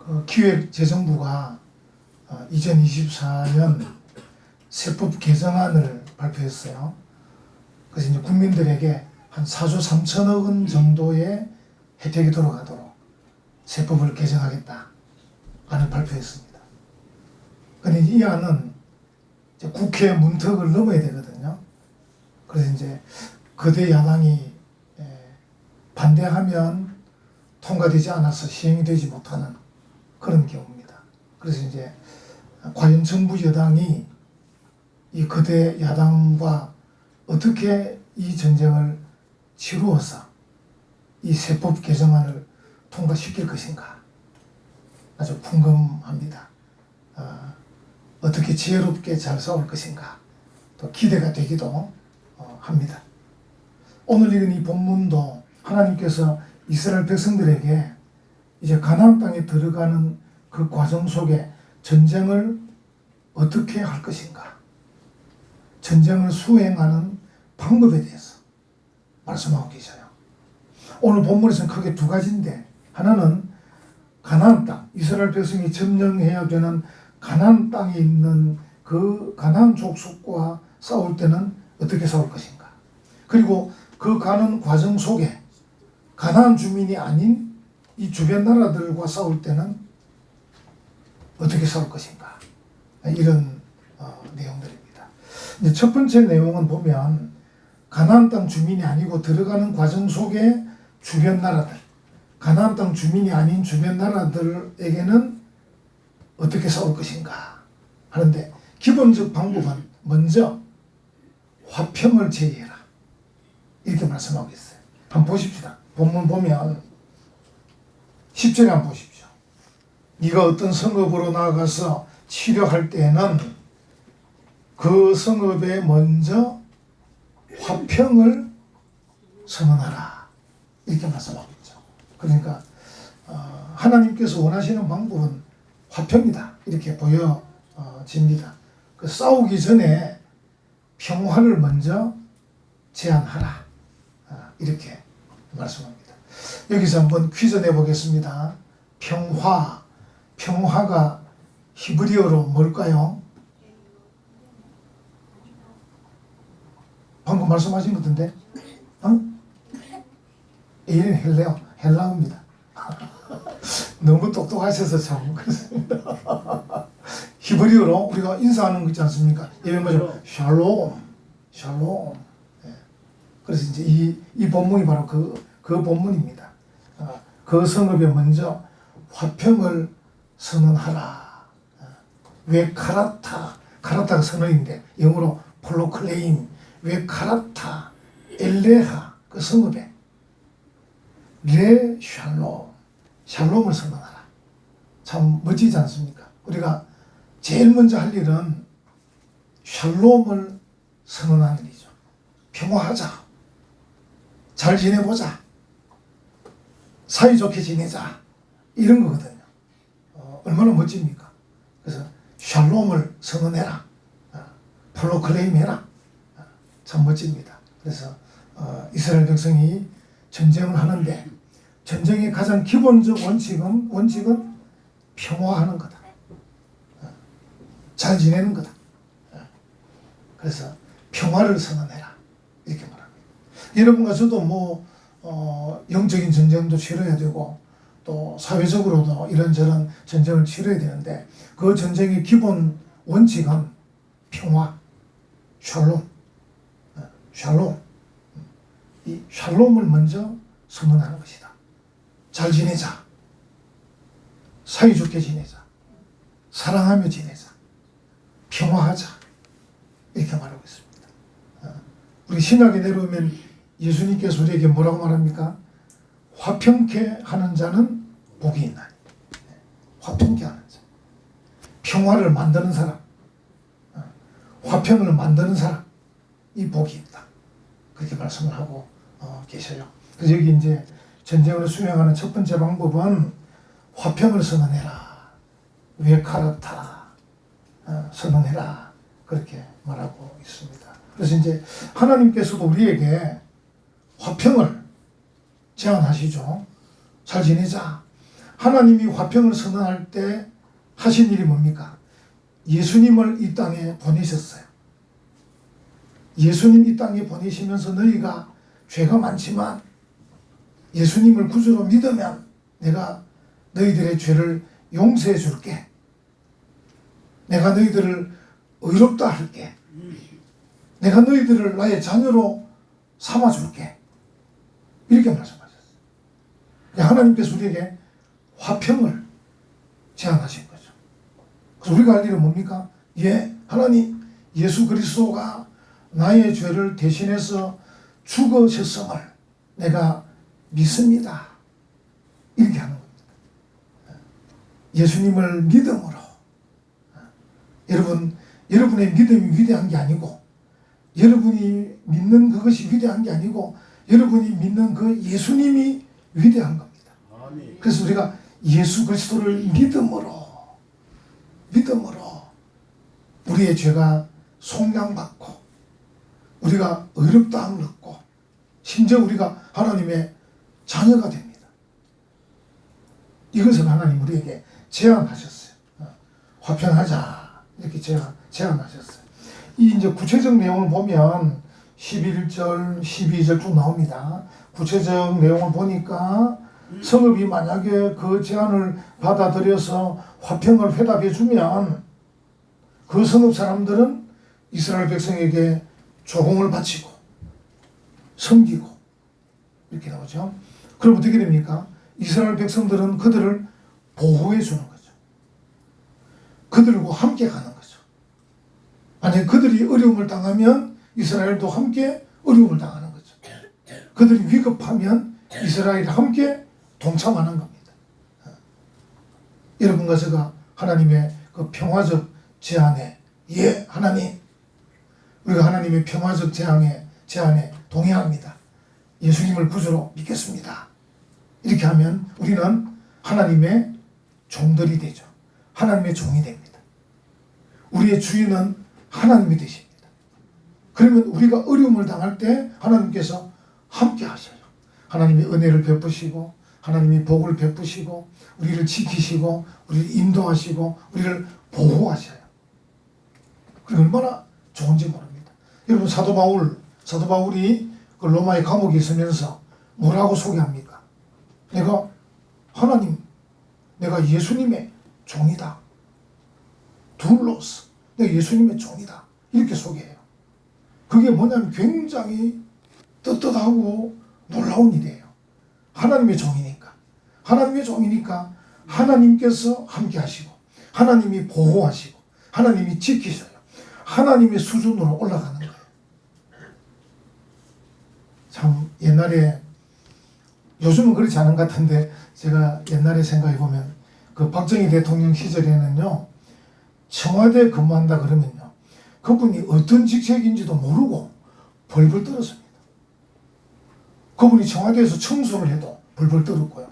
그 기획재정부가 2024년 세법 개정안을 발표했어요. 그래서 이제 국민들에게 한 4조 3천억 원 정도의 혜택이 돌아가도록 세법을 개정하겠다 안을 발표했습니다. 근데 이 안은 이제 국회 문턱을 넘어야 되거든요. 그래서 이제 거대 야당이 반대하면 통과되지 않아서 시행이 되지 못하는 그런 경우입니다. 그래서 이제 과연 정부 여당이 이 거대 야당과 어떻게 이 전쟁을 치루어서 이 세법 개정안을 통과시킬 것인가 아주 궁금합니다. 어떻게 지혜롭게 잘 싸울 것인가 또 기대가 되기도 합니다. 오늘 읽은 이 본문도 하나님께서 이스라엘 백성들에게 이제 가나안 땅에 들어가는 그 과정 속에 전쟁을 어떻게 할 것인가, 전쟁을 수행하는 방법에 대해서 말씀하고 계셔요. 오늘 본문에서는 크게 두 가지인데, 하나는 가나안 땅, 이스라엘 백성이 점령해야 되는 가나안 땅에 있는 그 가나안 족속과 싸울 때는 어떻게 싸울 것인가, 그리고 그 가는 과정 속에 가나안 주민이 아닌 이 주변 나라들과 싸울 때는 어떻게 싸울 것인가, 이런 내용들입니다. 이제 첫 번째 내용은 보면 가나안 땅 주민이 아니고 들어가는 과정 속에 주변 나라들, 가나안 땅 주민이 아닌 주변 나라들에게는 어떻게 싸울 것인가 하는데, 기본적 방법은 먼저 화평을 제의해라 이렇게 말씀하고 있어요. 한번 보십시다. 본문 보면 10절에 한번 보십시오. 네가 어떤 성읍으로 나아가서 치료할 때에는 그 성읍에 먼저 화평을 선언하라 이렇게 말씀하고 있죠. 그러니까 하나님께서 원하시는 방법은 화평이다 이렇게 보여집니다. 그 싸우기 전에 평화를 먼저 제안하라 이렇게 말씀합니다. 여기서 한번 퀴즈 내보겠습니다. 평화가 히브리어로 뭘까요? 방금 말씀하신 것 같은데? 헬라어입니다. 너무 똑똑하셔서 참 그렇습니다. 히브리어로 우리가 인사하는 거 있지 않습니까? 예를 들면 샬롬. 그래서 이제 이 본문이 바로 그 본문입니다. 그 성읍에 먼저 화평을 선언하라. 왜 카라타가 선언인데 영어로 프로클레임, 왜 카라타 엘레하 그 성읍에 레 샬롬을 선언하라. 참 멋지지 않습니까? 우리가 제일 먼저 할 일은 샬롬을 선언하는 일이죠. 평화하자, 잘 지내보자, 사이좋게 지내자, 이런 거거든요. 얼마나 멋집니까? 그래서 샬롬을 선언해라, 프로클레임해라. 참 멋집니다. 그래서 이스라엘 백성이 전쟁을 하는데 전쟁의 가장 기본적 원칙은 평화하는 거다, 잘 지내는 거다. 그래서 평화를 선언해라 이렇게 말합니다. 여러분과 저도 영적인 전쟁도 치러야 되고 또 사회적으로도 이런저런 전쟁을 치러야 되는데, 그 전쟁의 기본 원칙은 평화, 샬롬. 이 샬롬을 먼저 선언하는 것이다. 잘 지내자, 사이좋게 지내자, 사랑하며 지내자, 평화하자 이렇게 말하고 있습니다. 우리 신약에 내려오면 예수님께서 우리에게 뭐라고 말합니까? 화평케 하는 자는 복이 있나니. 화평케 하는 자, 평화를 만드는 사람, 화평을 만드는 사람, 이 복이 있다 그렇게 말씀을 하고 계셔요. 그래서 여기 이제 전쟁을 수행하는 첫 번째 방법은 화평을 선언해라, 웨카라타 선언해라 그렇게 말하고 있습니다. 그래서 이제 하나님께서도 우리에게 화평을 제안하시죠. 잘 지내자. 하나님이 화평을 선언할 때 하신 일이 뭡니까? 예수님을 이 땅에 보내셨어요. 예수님 이 땅에 보내시면서 너희가 죄가 많지만 예수님을 구주로 믿으면 내가 너희들의 죄를 용서해 줄게. 내가 너희들을 의롭다 할게. 내가 너희들을 나의 자녀로 삼아 줄게. 이렇게 말씀하셨어요. 하나님께서 우리에게 화평을 제안하신 거죠. 그래서 우리가 할 일은 뭡니까? 하나님, 예수 그리스도가 나의 죄를 대신해서 죽으셨음을 내가 믿습니다. 이렇게 하는 겁니다. 예수님을 믿음으로. 여러분의 믿음이 위대한 게 아니고, 여러분이 믿는 그것이 위대한 게 아니고, 여러분이 믿는 그 예수님이 위대한 겁니다. 그래서 우리가 예수 그리스도를 믿음으로 우리의 죄가 속량받고 우리가 의롭다함을 얻고 심지어 우리가 하나님의 자녀가 됩니다. 이것을 하나님 우리에게 제안하셨어요. 화평하자 이렇게 제안하셨어요. 이 이제 구체적 내용을 보면 11절, 12절 쭉 나옵니다. 구체적 내용을 보니까 성읍이 만약에 그 제안을 받아들여서 화평을 회답해 주면 그 성읍 사람들은 이스라엘 백성에게 조공을 바치고 섬기고 이렇게 나오죠. 그럼 어떻게 됩니까? 이스라엘 백성들은 그들을 보호해 주는 거죠. 그들과 함께 가는 거죠. 만약 그들이 어려움을 당하면 이스라엘도 함께 어려움을 당하는 거죠. 그들이 위급하면 이스라엘이 함께 동참하는 겁니다. 여러분과 제가 하나님의 그 평화적 제안에 하나님, 우리가 하나님의 평화적 제안에 동의합니다. 예수님을 구주로 믿겠습니다. 이렇게 하면 우리는 하나님의 종들이 되죠. 하나님의 종이 됩니다. 우리의 주인은 하나님이 되십니다. 그러면 우리가 어려움을 당할 때 하나님께서 함께 하셔요. 하나님이 은혜를 베푸시고 하나님이 복을 베푸시고 우리를 지키시고 우리를 인도하시고 우리를 보호하셔요. 그게 얼마나 좋은지 모릅니다. 여러분 사도 바울이 그 로마의 감옥에 있으면서 뭐라고 소개합니까? 내가 예수님의 종이다. 둘로스, 내가 예수님의 종이다. 이렇게 소개해요. 그게 뭐냐면 굉장히 떳떳하고 놀라운 일이에요. 하나님의 종이니까 하나님께서 함께 하시고 하나님이 보호하시고 하나님이 지키셔요. 하나님의 수준으로 올라가는 거예요. 참 옛날에, 요즘은 그렇지 않은 것 같은데 제가 옛날에 생각해 보면 그 박정희 대통령 시절에는요, 청와대에 근무한다 그러면요, 그분이 어떤 직책인지도 모르고 벌벌 떨었습니다. 그분이 청와대에서 청소를 해도 벌벌 떨었고요.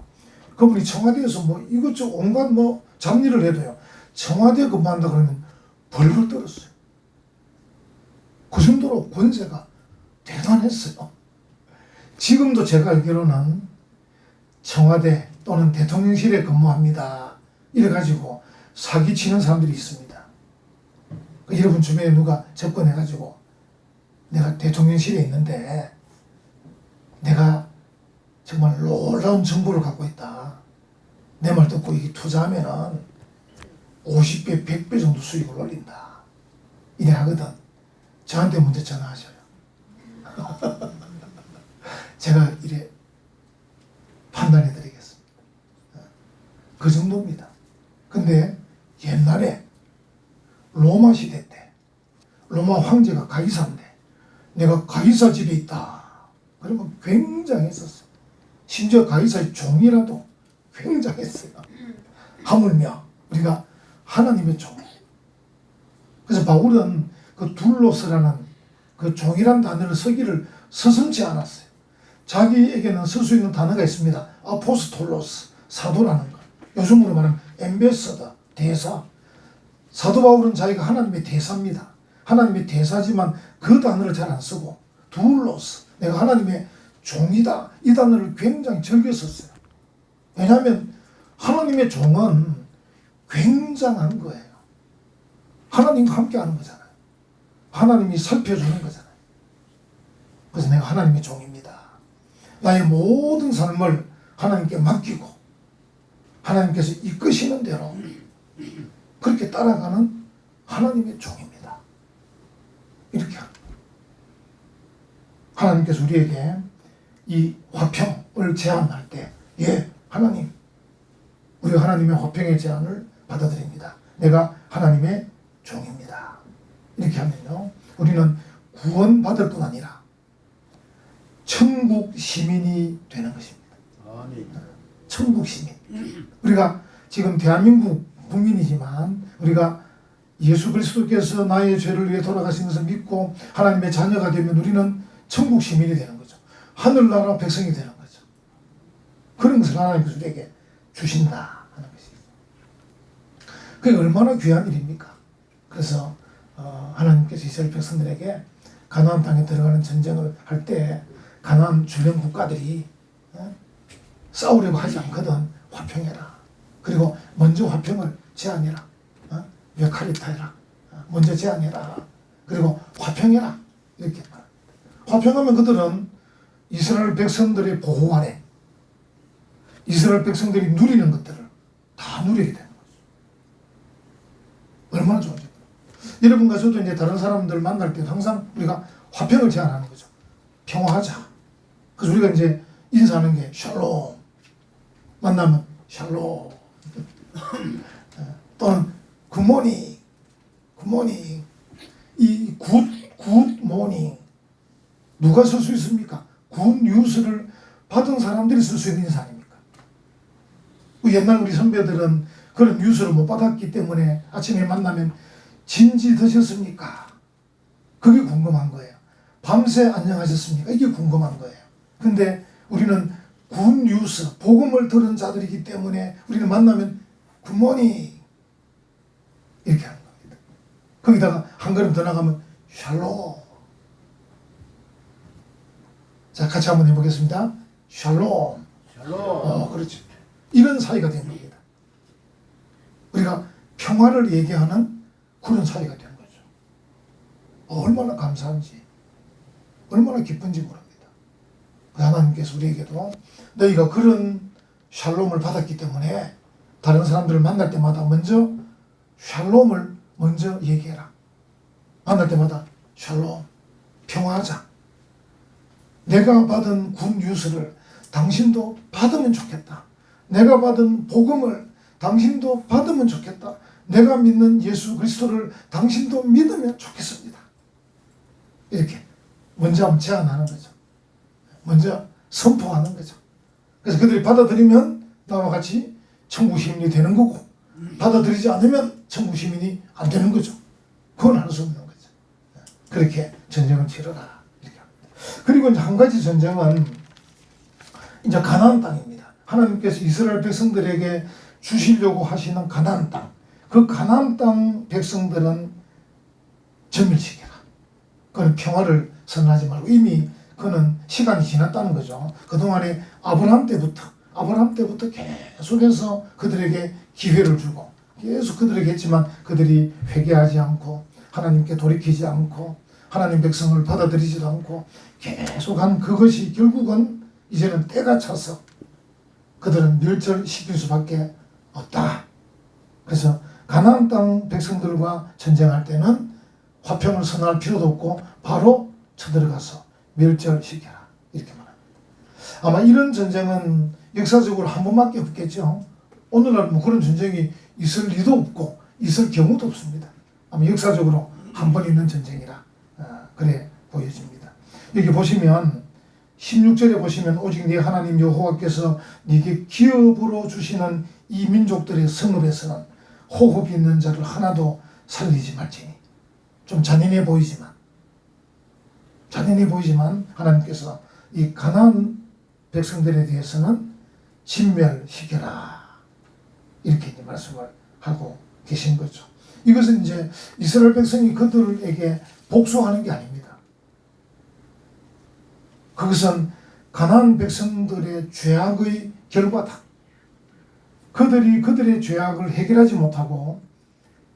그분이 청와대에서 뭐 이것저것 온갖 뭐 잡일을 해도요, 청와대에 근무한다 그러면 벌벌 떨었어요. 그 정도로 권세가 대단했어요. 지금도 제가 알기로는 청와대 또는 대통령실에 근무합니다. 이래가지고 사기치는 사람들이 있습니다. 여러분 주변에 누가 접근해가지고 내가 대통령실에 있는데 내가 정말 놀라운 정보를 갖고 있다. 내 말 듣고 이게 투자하면은 50배, 100배 정도 수익을 올린다. 이래 하거든. 저한테 먼저 전화하셔요. 제가 이래 판단해 드리겠습니다. 그 정도입니다. 근데 옛날에 로마 시대 때 로마 황제가 가이사인데 내가 가이사 집에 있다. 그러면 굉장했었어요. 심지어 가이사의 종이라도 굉장했어요. 하물며 우리가 하나님의 종. 그래서 바울은 그 둘로스라는 그 종이란 단어를 쓰기를 서슴지 않았어요. 자기에게는 쓸 수 있는 단어가 있습니다. 아포스톨로스, 사도라는 것. 요즘으로 말하면 엠베서더, 대사. 사도 바울은 자기가 하나님의 대사입니다. 하나님의 대사지만 그 단어를 잘 안 쓰고 둘로스, 내가 하나님의 종이다. 이 단어를 굉장히 즐겨 썼어요. 왜냐하면 하나님의 종은 굉장한 거예요. 하나님과 함께 하는 거잖아요. 하나님이 살펴주는 거잖아요. 그래서 내가 하나님의 종입니다. 나의 모든 삶을 하나님께 맡기고 하나님께서 이끄시는 대로 그렇게 따라가는 하나님의 종입니다. 이렇게 합니다. 하나님께서 우리에게 이 화평을 제안할 때, 예, 하나님, 우리가 하나님의 화평의 제안을 받아들입니다. 내가 하나님의 종입니다. 이렇게 하면요, 우리는 구원받을 뿐 아니라 천국 시민이 되는 것입니다. 천국 시민. 우리가 지금 대한민국 국민이지만 우리가 예수 그리스도께서 나의 죄를 위해 돌아가신 것을 믿고 하나님의 자녀가 되면 우리는 천국 시민이 되는 거죠. 하늘나라 백성이 되는 거죠. 그런 것을 하나님께서 우리에게 주신다 하는 것이죠. 그게 얼마나 귀한 일입니까? 그래서 하나님께서 이스라엘 백성들에게 가나안 땅에 들어가는 전쟁을 할 때 가나안 주변 국가들이 싸우려고 하지 않거든. 화평해라. 그리고 먼저 화평을 제안해라. 외카리타해라. 먼저 제안해라. 그리고 화평해라. 이렇게 말합니다. 화평하면 그들은 이스라엘 백성들의 보호 아래 이스라엘 백성들이 누리는 것들을 다 누리게 되는 거죠. 얼마나 좋은지. 여러분과 저도 이제 다른 사람들 만날 때 항상 우리가 화평을 제안하는 거죠. 평화하자. 그래서 우리가 이제 인사하는 게 샬롬. 만나면 샬롬. 또는 굿모닝. 굿모닝. 이 굿모닝. 누가 쓸 수 있습니까? 굿 뉴스를 받은 사람들이 쓸 수 있는 인사 아닙니까? 옛날 우리 선배들은 그런 뉴스를 못 받았기 때문에 아침에 만나면 진지 드셨습니까? 그게 궁금한 거예요. 밤새 안녕하셨습니까? 이게 궁금한 거예요. 근데 우리는 굿 뉴스, 복음을 들은 자들이기 때문에 우리는 만나면 굿모닝 이렇게 하는 겁니다. 거기다가 한 걸음 더 나가면 샬롬. 자, 같이 한번 해보겠습니다. 샬롬. 샬롬. 그렇죠. 이런 사이가 된 겁니다. 우리가 평화를 얘기하는 그런 사이가 된 거죠. 얼마나 감사한지, 얼마나 기쁜지 모릅니다. 하나님께서 우리에게도 너희가 그런 샬롬을 받았기 때문에 다른 사람들을 만날 때마다 먼저 샬롬을 먼저 얘기해라. 만날 때마다 샬롬, 평화하자. 내가 받은 굿 뉴스를 당신도 받으면 좋겠다. 내가 받은 복음을 당신도 받으면 좋겠다. 내가 믿는 예수 그리스도를 당신도 믿으면 좋겠습니다. 이렇게 먼저 한번 제안하는 거죠. 먼저 선포하는 거죠. 그래서 그들이 받아들이면 나와 같이 천국 시민이 되는 거고, 받아들이지 않으면 천국 시민이 안 되는 거죠. 그건 할 수 없는 거죠. 그렇게 전쟁을 치러라. 이렇게 합니다. 그리고 이제 한 가지 전쟁은 이제 가나안 땅입니다. 하나님께서 이스라엘 백성들에게 주시려고 하시는 가나안 땅. 그 가나안 땅 백성들은 전멸시켜라. 그건 평화를 선언하지 말고 이미 그는 시간이 지났다는 거죠. 그동안에 아브라함 때부터 계속해서 그들에게 기회를 주고 계속 그들에게 했지만 그들이 회개하지 않고 하나님께 돌이키지 않고 하나님 백성을 받아들이지도 않고 계속한 그것이 결국은 이제는 때가 차서 그들은 멸절시킬 수밖에 없다. 그래서 가나안 땅 백성들과 전쟁할 때는 화평을 선언할 필요도 없고 바로 쳐들어가서 멸절시켜라. 이렇게 말합니다. 아마 이런 전쟁은 역사적으로 한 번밖에 없겠죠. 오늘날 뭐 그런 전쟁이 있을 리도 없고 있을 경우도 없습니다. 아마 역사적으로 한 번 있는 전쟁이라 그래 보여집니다. 여기 보시면 16절에 보시면 오직 네 하나님 여호와께서 네게 기업으로 주시는 이 민족들의 성읍에서는 호흡 있는 자를 하나도 살리지 말지니. 좀 잔인해 보이지만 하나님께서 이 가나안 백성들에 대해서는 진멸시켜라. 이렇게 이제 말씀을 하고 계신 거죠. 이것은 이제 이스라엘 백성이 그들에게 복수하는 게 아닙니다. 그것은 가나안 백성들의 죄악의 결과다. 그들이 그들의 죄악을 해결하지 못하고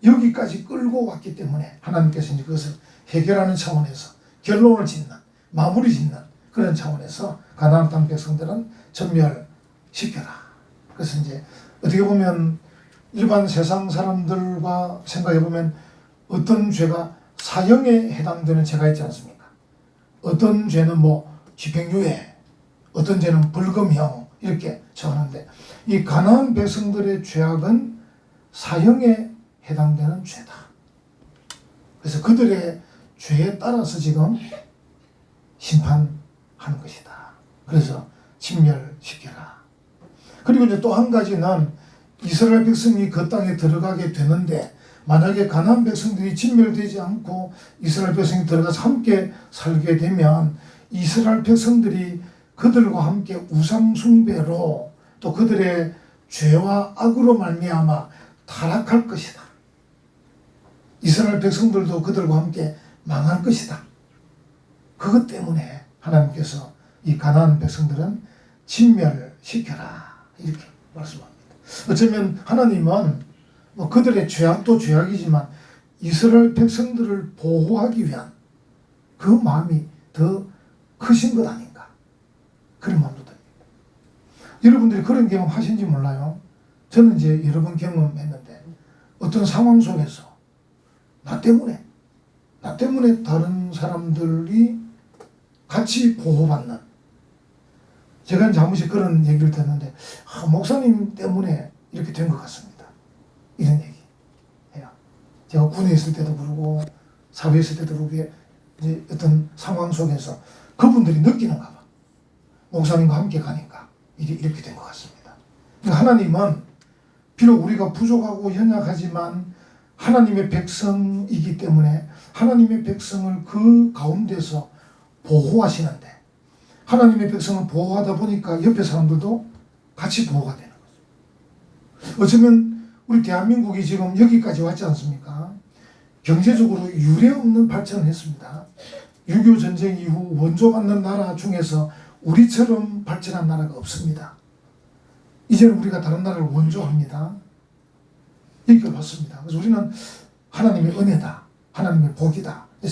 여기까지 끌고 왔기 때문에 하나님께서 이제 그것을 해결하는 차원에서 결론을 짓는, 마무리 짓는 그런 차원에서 가나안 땅 백성들은 전멸시켜라. 그래서 이제 어떻게 보면 일반 세상 사람들과 생각해 보면 어떤 죄가 사형에 해당되는 죄가 있지 않습니까? 어떤 죄는 뭐 집행유예, 어떤 죄는 벌금형 이렇게 정하는데 이 가나안 백성들의 죄악은 사형에 해당되는 죄다. 그래서 그들의 죄에 따라서 지금 심판하는 것이다. 그래서 진멸시켜라. 그리고 이제 또 한 가지는 이스라엘 백성이 그 땅에 들어가게 되는데 만약에 가나안 백성들이 진멸되지 않고 이스라엘 백성이 들어가서 함께 살게 되면 이스라엘 백성들이 그들과 함께 우상 숭배로 또 그들의 죄와 악으로 말미암아 타락할 것이다. 이스라엘 백성들도 그들과 함께 망할 것이다. 그것 때문에 하나님께서 이 가나안 백성들은 진멸시켜라 이렇게 말씀합니다. 어쩌면 하나님은 뭐 그들의 죄악도 죄악이지만 이스라엘 백성들을 보호하기 위한 그 마음이 더 크신 것 아닌가 그런 마음도 듭니다. 여러분들이 그런 경험 하신지 몰라요. 저는 이제 여러 번 경험했는데 어떤 상황 속에서 나 때문에 다른 사람들이 같이 보호받는, 제가 이제 한 번씩 그런 얘기를 듣는데 목사님 때문에 이렇게 된 것 같습니다. 이런 얘기 해요. 제가 군에 있을 때도 그러고 사회에 있을 때도 그러고 이제 어떤 상황 속에서 그분들이 느끼는가 봐. 목사님과 함께 가니까 이렇게 된 것 같습니다. 그러니까 하나님은 비록 우리가 부족하고 연약하지만 하나님의 백성이기 때문에 하나님의 백성을 그 가운데서 보호하시는데 하나님의 백성을 보호하다 보니까 옆에 사람들도 같이 보호가 되는 거죠. 어쩌면 우리 대한민국이 지금 여기까지 왔지 않습니까? 경제적으로 유례없는 발전을 했습니다. 6.25 전쟁 이후 원조받는 나라 중에서 우리처럼 발전한 나라가 없습니다. 이제는 우리가 다른 나라를 원조합니다. 이렇게 봤습니다. 그래서 우리는 하나님의 은혜다, 하나님의 복이다 이렇게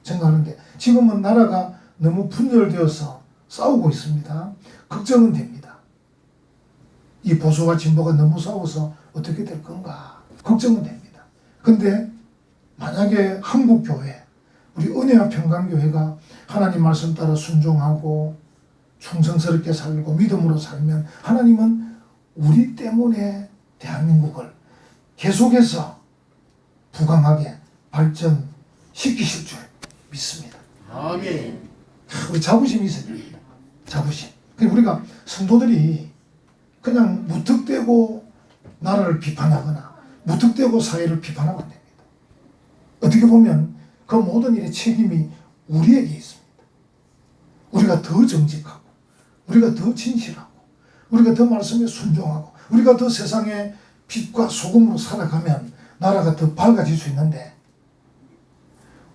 생각하는데 지금은 나라가 너무 분열되어서 싸우고 있습니다. 걱정은 됩니다. 이 보수와 진보가 너무 싸워서 어떻게 될 건가 걱정은 됩니다. 근데 만약에 한국교회, 우리 은혜와 평강교회가 하나님 말씀 따라 순종하고 충성스럽게 살고 믿음으로 살면 하나님은 우리 때문에 대한민국을 계속해서 부강하게 발전시키실 줄 믿습니다. 아멘. 우리 자부심이 있어야 됩니다. 자부심. 우리가 성도들이 그냥 무턱대고 나라를 비판하거나 무턱대고 사회를 비판하면 안 됩니다. 어떻게 보면 그 모든 일의 책임이 우리에게 있습니다. 우리가 더 정직하고 우리가 더 진실하고 우리가 더 말씀에 순종하고 우리가 더 세상의 빛과 소금으로 살아가면 나라가 더 밝아질 수 있는데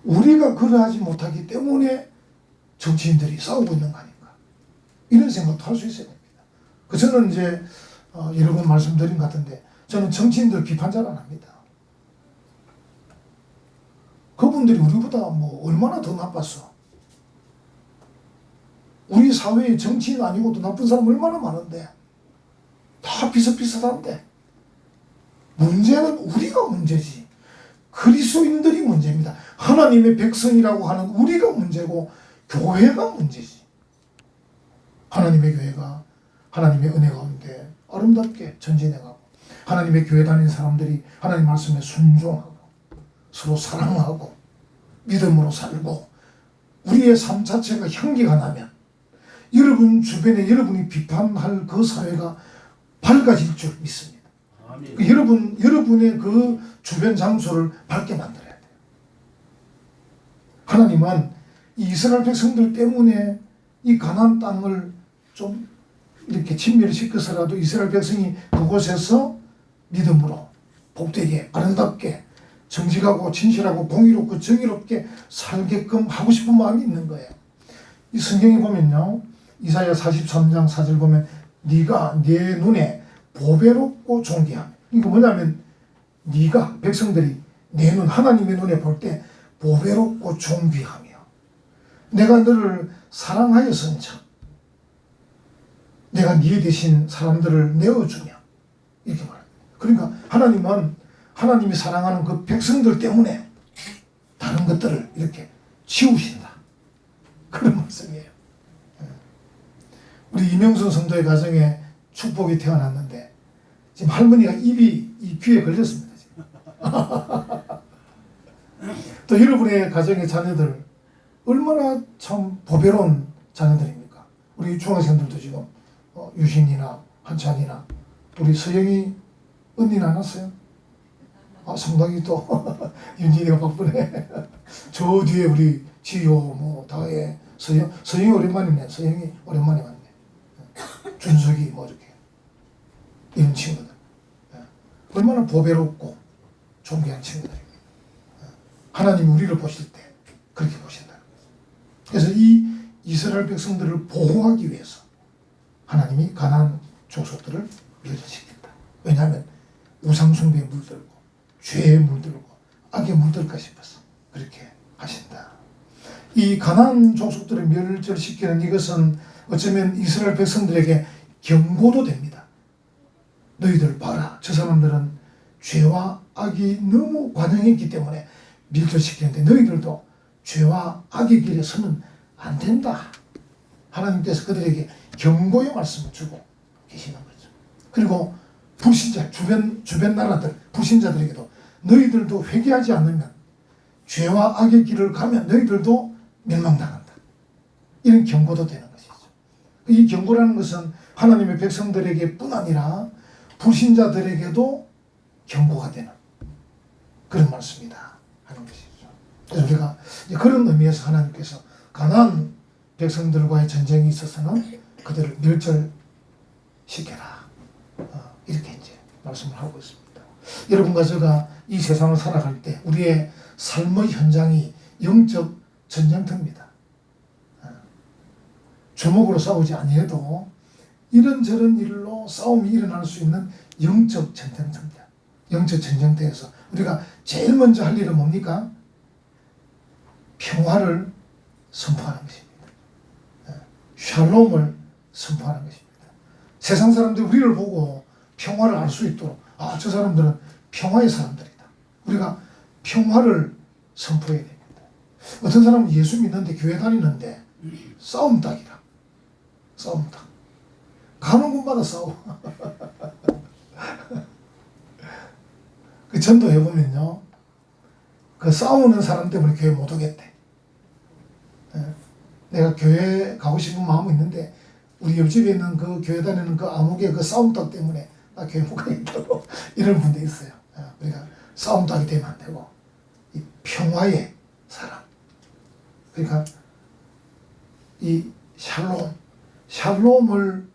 우리가 그러하지 못하기 때문에 정치인들이 싸우고 있는 거 아닌가 이런 생각도 할 수 있어야 됩니다. 저는 이제 여러 번 말씀드린 것 같은데 저는 정치인들 비판 잘 안 합니다. 그분들이 우리보다 뭐 얼마나 더 나빴어. 우리 사회에 정치인 아니고도 나쁜 사람 얼마나 많은데 다 비슷비슷한데 문제는 우리가 문제지 그리스도인들이 문제입니다. 하나님의 백성이라고 하는 우리가 문제고 교회가 문제지. 하나님의 교회가 하나님의 은혜 가운데 아름답게 전진해가고 하나님의 교회 다니는 사람들이 하나님 말씀에 순종하고 서로 사랑하고 믿음으로 살고 우리의 삶 자체가 향기가 나면 여러분 주변에 여러분이 비판할 그 사회가 밝아질 줄 믿습니다. 여러분의 그 주변 장소를 밝게 만들어야 돼요. 하나님은 이 이스라엘 백성들 때문에 이 가나안 땅을 좀 이렇게 진멸시켜서라도 이스라엘 백성이 그곳에서 믿음으로 복되게 아름답게 정직하고 진실하고 공의롭고 정의롭게 살게끔 하고 싶은 마음이 있는 거예요. 이 성경에 보면요, 이사야 43장 4절 보면 네가 네 눈에 보배롭고 존귀하며. 이거 뭐냐면 네가 백성들이 내 눈 하나님의 눈에 볼 때 보배롭고 존귀하며 내가 너를 사랑하였은즉 내가 네 대신 사람들을 내어주며 이렇게 말합니다. 그러니까 하나님은 하나님이 사랑하는 그 백성들 때문에 다른 것들을 이렇게 치우신다. 그런 말씀이에요. 우리 이명순 성도의 가정에 축복이 태어났는데 지금 할머니가 입이 이 귀에 걸렸습니다. 지금. 또 여러분의 가정의 자녀들 얼마나 참 보배로운 자녀들입니까? 우리 중학생들도 지금 유신이나 한찬이나 우리 서영이 언니는 안 왔어요? 상당히 또 윤진이가 바쁘네. 저 뒤에 우리 지효 뭐 다혜 서영이 오랜만이네. 서영이 오랜만에 왔네. 준석이 뭐 이렇게 이런 친구들 얼마나 보배롭고 존귀한 친구들입니다. 하나님이 우리를 보실 때 그렇게 보신다는 거죠. 그래서 이 이스라엘 백성들을 보호하기 위해서 하나님이 가나안 족속들을 멸절시킨다. 왜냐하면 우상숭배에 물들고 죄에 물들고 악에 물들까 싶어서 그렇게 하신다. 이 가나안 족속들을 멸절시키는 이것은 어쩌면 이스라엘 백성들에게 경고도 됩니다. 너희들 봐라. 저 사람들은 죄와 악이 너무 관영했기 때문에 멸절시키는데 너희들도 죄와 악의 길에 서면 안 된다. 하나님께서 그들에게 경고의 말씀을 주고 계시는 거죠. 그리고 불신자, 주변 나라들, 불신자들에게도 너희들도 회개하지 않으면 죄와 악의 길을 가면 너희들도 멸망당한다. 이런 경고도 되는 것이죠. 이 경고라는 것은 하나님의 백성들에게 뿐 아니라 불신자들에게도 경고가 되는 그런 말씀이다 하는 것이죠. 그래서 우리가 그런 의미에서 하나님께서 가나안 백성들과의 전쟁이 있어서는 그들을 멸절시켜라. 이렇게 이제 말씀을 하고 있습니다. 여러분과 제가 이 세상을 살아갈 때 우리의 삶의 현장이 영적 전쟁터입니다. 주먹으로 싸우지 아니해도 이런저런 일로 싸움이 일어날 수 있는 영적 전쟁터입니다. 영적 전쟁터에서 우리가 제일 먼저 할 일은 뭡니까? 평화를 선포하는 것입니다. 샬롬을 선포하는 것입니다. 세상 사람들이 우리를 보고 평화를 알 수 있도록 저 사람들은 평화의 사람들이다. 우리가 평화를 선포해야 됩니다. 어떤 사람은 예수 믿는데 교회 다니는데 싸움닭이라. 싸움닭. 가는 곳마다 싸워. 그 전도해보면요. 그 싸우는 사람 때문에 교회 못 오겠대. 내가 교회 가고 싶은 마음이 있는데 우리 옆집에 있는 그 교회 다니는 그 아무개 그 싸움닭 때문에 나 교회 못 가겠다고 이런 분도 있어요. 우리가 싸움닭이 되면 안 되고 이 평화의 사람. 그러니까 이 샬롬을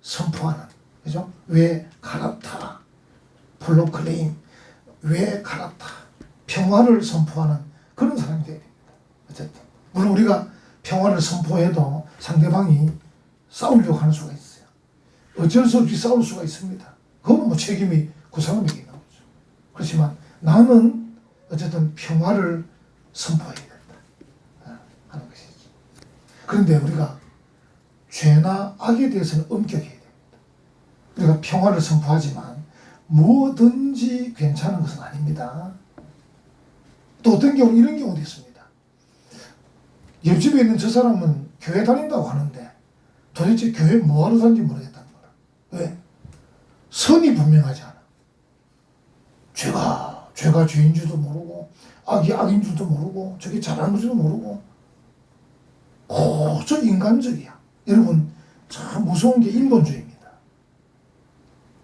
선포하는, 그죠? 왜 가라타, 플로클레임, 왜 가라타, 평화를 선포하는 그런 사람이 되어야 됩니다. 어쨌든 물론 우리가 평화를 선포해도 상대방이 싸우려고 하는 수가 있어요. 어쩔 수 없이 싸울 수가 있습니다. 그건 뭐 책임이 그 사람에게 나오죠. 그렇지만 나는 어쨌든 평화를 선포해야 된다 하는 것이죠. 그런데 우리가 죄나 악에 대해서는 엄격해야 됩니다. 우리가 평화를 선포하지만 뭐든지 괜찮은 것은 아닙니다. 또 어떤 경우 이런 경우도 있습니다. 옆집에 있는 저 사람은 교회 다닌다고 하는데 도대체 교회 뭐하러 다니는지 모르겠다는 거라. 왜? 선이 분명하지 않아. 죄가 죄인 줄도 모르고 악이 악인 줄도 모르고 저게 잘하는 줄도 모르고 고저 인간적이야. 여러분 참 무서운 게 인본주의입니다.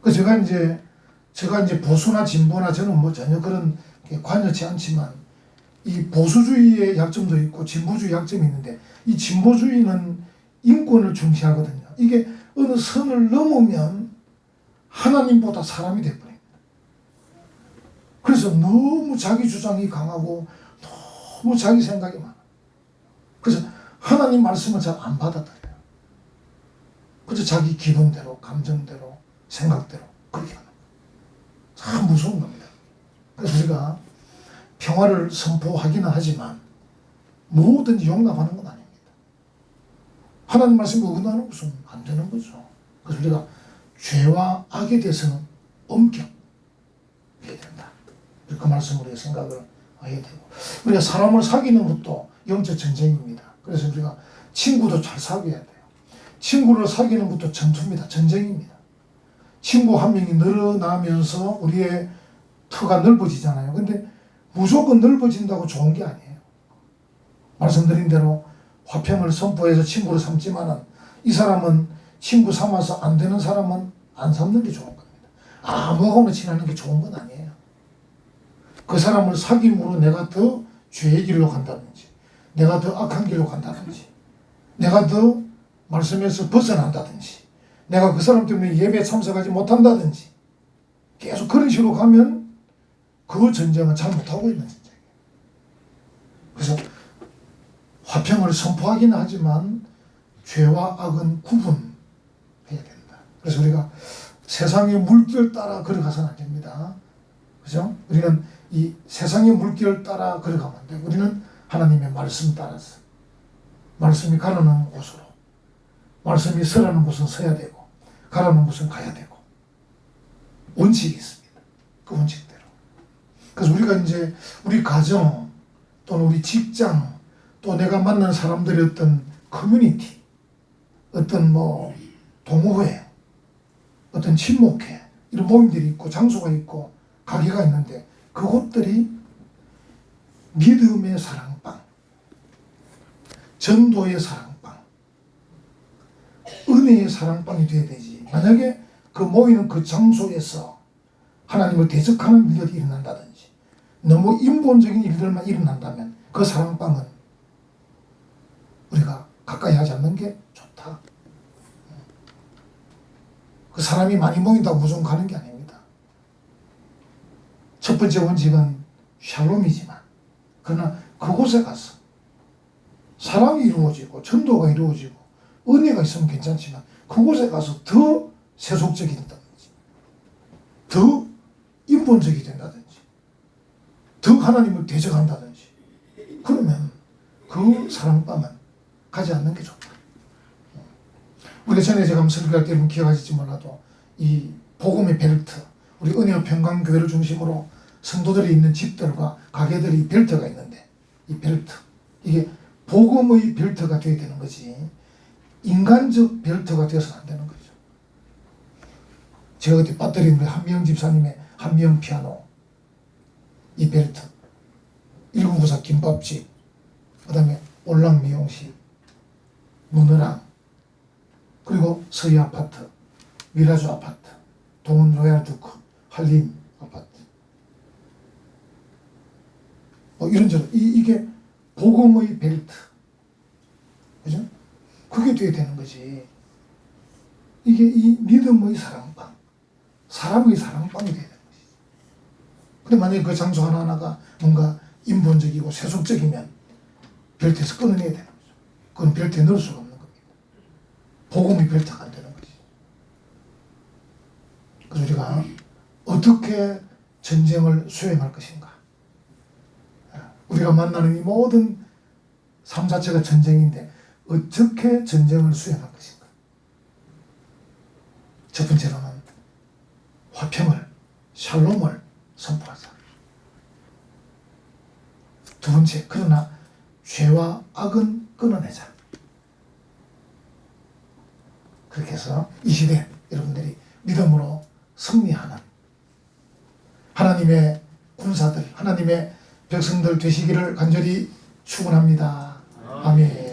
그 제가 이제 보수나 진보나 저는 뭐 전혀 그런 게 관여치 않지만 이 보수주의의 약점도 있고 진보주의 약점이 있는데 이 진보주의는 인권을 중시하거든요. 이게 어느 선을 넘으면 하나님보다 사람이 돼버립니다. 그래서 너무 자기 주장이 강하고 너무 자기 생각이 많아. 그래서 하나님 말씀을 잘 안 받아들여요. 그래서 자기 기분대로, 감정대로, 생각대로 그렇게 하는 거예요. 참 무서운 겁니다. 그래서 우리가 평화를 선포하기는 하지만 뭐든지 용납하는 건 아닙니다. 하나님 말씀에 어긋나는 것은 안 되는 거죠. 그래서 우리가 죄와 악에 대해서는 엄격해야 된다. 그 말씀으로 생각을 해야 되고, 우리가 사람을 사귀는 것도 영적 전쟁입니다. 그래서 우리가 친구도 잘 사귀어야 돼요. 친구를 사귀는 것도 전투입니다. 전쟁입니다. 친구 한 명이 늘어나면서 우리의 터가 넓어지잖아요. 근데 무조건 넓어진다고 좋은 게 아니에요. 말씀드린 대로 화평을 선포해서 친구를 삼지만은 이 사람은 친구 삼아서 안 되는 사람은 안 삼는 게 좋은 겁니다. 아무거나 친하는 게 좋은 건 아니에요. 그 사람을 사귐으로 내가 더 죄의 길로 간다든지, 내가 더 악한 길로 간다든지, 내가 더 말씀에서 벗어난다든지, 내가 그 사람 때문에 예배에 참석하지 못한다든지, 계속 그런 식으로 가면 그 전쟁은 잘못하고 있는 전쟁이에요. 그래서 화평을 선포하기는 하지만 죄와 악은 구분해야 된다. 그래서 우리가 세상의 물결 따라 걸어가서는 안 됩니다. 그죠? 우리는 이 세상의 물결 따라 걸어가면 안 되고, 우리는 하나님의 말씀 따라서, 말씀이 가라는 곳으로, 말씀이 서라는 곳은 서야 되고, 가라는 곳은 가야 되고, 원칙이 있습니다. 그 원칙대로. 그래서 우리가 이제 우리 가정 또는 우리 직장 또 내가 만난 사람들의 어떤 커뮤니티, 어떤 뭐 동호회, 어떤 친목회, 이런 모임들이 있고 장소가 있고 가게가 있는데, 그곳들이 믿음의 사랑방, 전도의 사랑방, 은혜의 사랑방이 되어야 되지. 만약에 그 모이는 그 장소에서 하나님을 대적하는 일들이 일어난다든지, 너무 인본적인 일들만 일어난다면 그 사랑방은 우리가 가까이 하지 않는 게 좋다. 그 사람이 많이 모인다고 무조건 가는 게 아닙니다. 첫 번째 원칙은 샬롬이지만, 그러나 그곳에 가서 사랑이 이루어지고 전도가 이루어지고 은혜가 있으면 괜찮지만, 그곳에 가서 더 세속적이 된다든지, 더 인본적이 된다든지, 더 하나님을 대적한다든지, 그러면 그 사랑방은 가지 않는 게 좋다. 우리 전에 제가 한번 설교할 때 여러분 기억하실지 몰라도, 이 복음의 벨트, 우리 은혜와 평강교회를 중심으로 성도들이 있는 집들과 가게들이 벨트가 있는데, 이 벨트, 이게 복음의 벨트가 되어야 되는 거지 인간적 벨트가 되어서는 안 되는 거죠. 제가 그때 빠뜨린 한미영 집사님의 한미영 피아노, 이 벨트, 1994 김밥집, 그 다음에 올랑 미용실, 문어랑, 그리고 서희 아파트, 미라주 아파트, 동원 로얄 두크, 한림 아파트, 뭐 이런저런, 이게 복음의 벨트, 그죠? 그게 돼야 되는 거지. 이게 이 믿음의 사랑방, 사람의 사랑방이 돼야 되는 거지. 근데 만약에 그 장소 하나하나가 뭔가 인본적이고 세속적이면 벨트에서 끊어내야 되는 거죠. 그건 벨트에 넣을 수가 없는 겁니다. 복음의 벨트가 안 되는 거지. 그래서 우리가 어떻게 전쟁을 수행할 것인가. 우리가 만나는 이 모든 삶 자체가 전쟁인데 어떻게 전쟁을 수행할 것인가. 첫 번째로는 화평을, 샬롬을 선포하자. 두 번째, 그러나 죄와 악은 끊어내자. 그렇게 해서 이 시대 여러분들이 믿음으로 승리하는 하나님의 군사들, 하나님의 백성들 되시기를 간절히 축원합니다. 아멘.